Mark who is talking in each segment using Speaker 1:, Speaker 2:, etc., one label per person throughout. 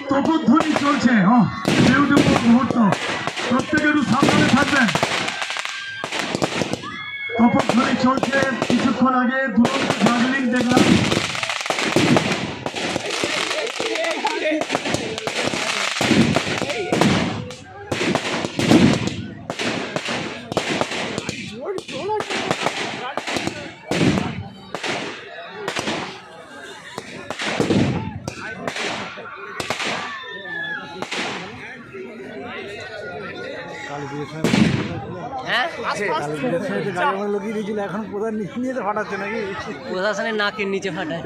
Speaker 1: তপধ্বনি চলছে মুহূর্ত, প্রত্যেকে একটু সাবধানে থাকবেন। তপধ্বনি চলছে, কিছুক্ষণ আগে দুরন্ত জাগলিং দেখলাম।
Speaker 2: এখন প্রধান নিয়ে ফাটাচ্ছে নাকি প্রশাসনের নাকের নিচে ফাটায়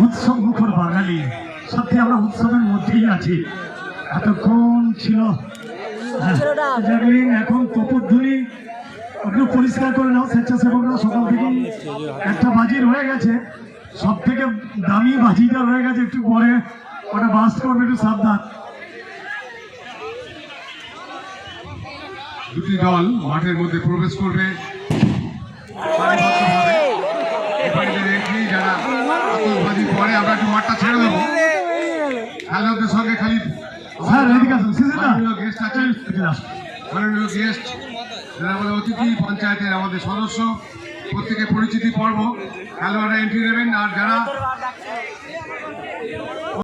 Speaker 1: উৎসব মুখর বাঙালি, সত্যি আমরা উৎসবের মধ্যেই আছি। এতক্ষণ ছিল এখন তপধ্বনি একটু পরিষ্কার করে নাও স্বেচ্ছাসেবকরা। সকাল থেকে একটা বাজি রয়ে গেছে, সব থেকে দামি বাজিটা রয়ে গেছে, একটু পরে ওটা বাস্ট করবে, একটু সাবধান।
Speaker 3: দুটি দল মাঠের মধ্যে প্রবেশ করবে, যারা আতঙ্কবাদী পরে আমরা একটু মাঠটা ছেড়ে দেবো। খেলোয়াড়দের সঙ্গে খালি গেস্ট আছেন, মাননীয় গেস্ট যারা আমাদের অতিথি, পঞ্চায়েতের আমাদের সদস্য, প্রত্যেকে পরিচিতি পর্ব, খেলোয়াড়রা এন্ট্রি নেবেন। আর যারা